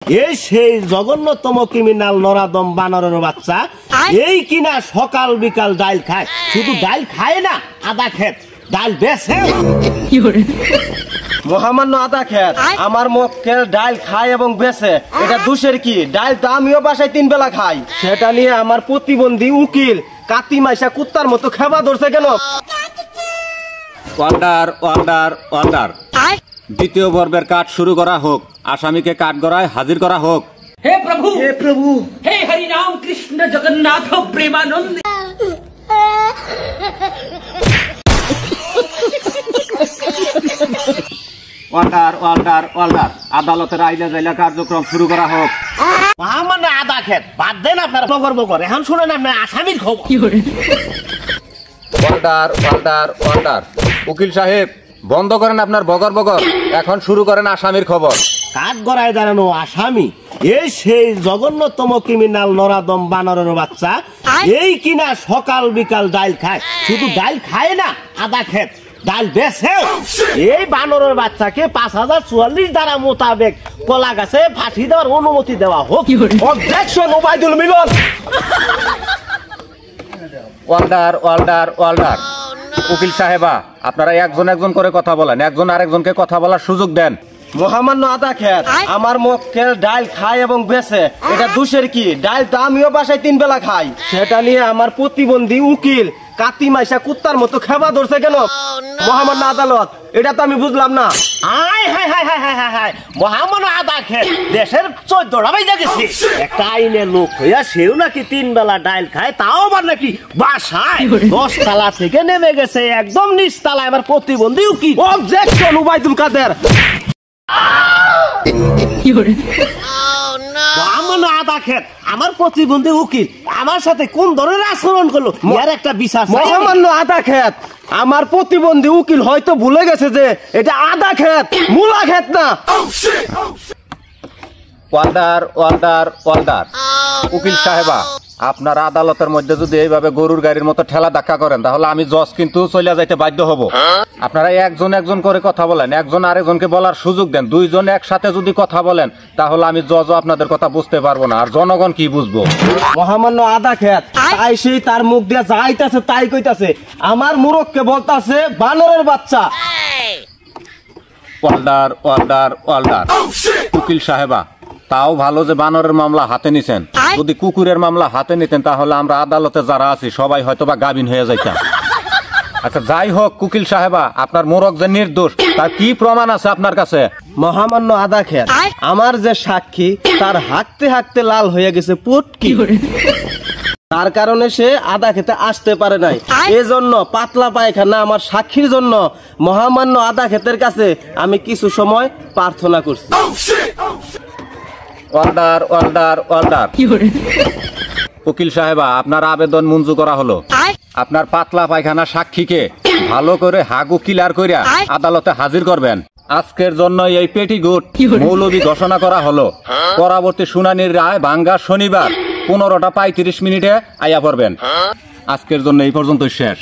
এই সেই জঘন্যতম ক্রিমিনাল নরাদম বানরের বাচ্চা এই কিনা সকাল বিকাল ডাল খায়, শুধু ডাল খায় না আদা খেত ডাল বেছে। মহামান্য আদা খেত আমার মক্কেল ডাল খায় এবং বেছে, এটা দোষের কি? ডাল তো আমিও বাসায় 3 বেলা খাই, সেটা নিয়ে আমার প্রতিবন্ধী উকিল কাতি মাইসা কুত্তার মতো খেবা ধরছে কেন? Order order order. দ্বিতীয় পর্বের কাট শুরু করা হোক। আসামিকে কাঠগড়ায় হাজির করা হোক। हे प्रभु হে প্রভু, हे Hari Ram Krishna Jagannath Premanand. Order order order. আদালতের আইলা জাইলা কার্যক্রম শুরু করা হোক। মহামান্য আদা খেত বাদ দেন আপনার বগর বগর, এখন শুনেন আপনার আসামির খবর। Order order order. উকিল সাহেব বন্ধ করেন আপনার বগর বগর, এখন শুরু করেন আসামির খবর। কাঠ গড়ায় দাঁড়ানো আসামি এই সেই জঘন্যতম ক্রিমিনাল নরাদম বানরের বাচ্চা এই কিনা সকাল বিকাল ডাল খায়, শুধু ডাল খায় না আদা খেত ডাল বেছে। এই বানরের বাচ্চাকে 5044 ধারা মোতাবেক কলা গাছে ফাঁসি দেওয়ার অনুমতি দেওয়া হোক। Objection Obaidul Milan. Order order order. উকিল সাহেবা আপনারা একজন একজন করে কথা বলেন, একজন আরেকজনকে কথা বলার সুযোগ দেন। মহামান্য আদা খেত আমার মক্কেল ডাল খায় এবং বেছে, এটা দোষের কি? ডাল তো আমিও বাসায় 3 বেলা খাই, সেটা নিয়ে আমার প্রতিবন্ধী উকিল কাতি মাইসা কুত্তার মতো খেবা ধরছে কেন? মহামান্য আদালত, এটা তো আমি বুঝলাম না। আয় হায় হায় হায় হায় হায় হায়, মহামান্য আদা খেত দেশের 14টা বাইজা গেছে। একটা আইনের লোক হইয়া সেও নাকি 3 বেলা ডাল খায়, তাও আবার নাকি বাসায় 10 তালা থেকে নেমে গেছে একদম নিচ তালায় আমার প্রতিবন্ধী উকিল। অবজেকশন ওবাইদুল কাদের। মহামান্য আদা খেত আমার প্রতিবন্ধী উকিল আমার সাথে কোন ধরনের আচরণ করলো, ইয়ার একটা বিচার চাই। মহামান্য আদা খেত আমার প্রতিবন্ধী উকিল হয়তো ভুলে গেছে যে এটা আদা খেত, মূলা খেত না। Order order order. উকিল সাহেবা আপনার আদালতের মধ্যে যদি এইভাবে গরুর গাড়ির মতো ঠেলা ধাক্কা করেন তাহলে আমি জজ কিন্তু চলে যাইতে বাধ্য হব। আপনারা একজন একজন করে কথা বলেন, একজন আরেকজনকে বলার সুযোগ দেন। 2 জন একসাথে যদি কথা বলেন তাহলে আমি জজও আপনাদের কথা বুঝতে পারবো না, আর জনগণ কি বুঝবো? মহামান্য আদা খেত তাই সেই তার মুখ দিয়ে যাইতাছে তাই কইতাছে, আমার মুরককে বলতাছে বানরের বাচ্চা। Order order order. উকিল সাহেবা তাও ভালো যে বানরের মামলা হাতে নিছেন, যদি কুকুরের মামলা হাতে নিতেন তাহলে আমরা আদালতে যারা আছি সবাই হয়তোবা গাবিন হয়ে যাইতাম। আচ্ছা যাই হোক, উকিল সাহেবা আপনার মোরগ যে নির্দোষ তার কি প্রমাণ আছে আপনার কাছে? মহামান্য আদা খেত আমার যে সাক্ষী তার হাঁকতে হাঁকতে লাল হয়ে গেছে পুটকি, তার কারণে সে আদা খেতে আসতে পারে নাই। এজন্য পাতলা পায়খানা আমার সাক্ষীর জন্য মহামান্য আদা খেতের কাছে আমি কিছু সময় প্রার্থনা করছি। Order order order. উকিল সাহেবা আপনার আবেদন মঞ্জুর করা হলো। আপনার পাতলা পায়খানা সাক্ষীকে ভালো করে হাগু ক্লিয়ার কইরা আদালতে হাজির করবেন। আজকের জন্য এই পেটিগুট মৌলবি ঘোষণা করা হলো। পরবর্তী শুনানির রায় ভাঙ্গা শনিবার 15টা 35 মিনিটে আইয়া পড়বেন। আজকের জন্য এই পর্যন্ত শেষ।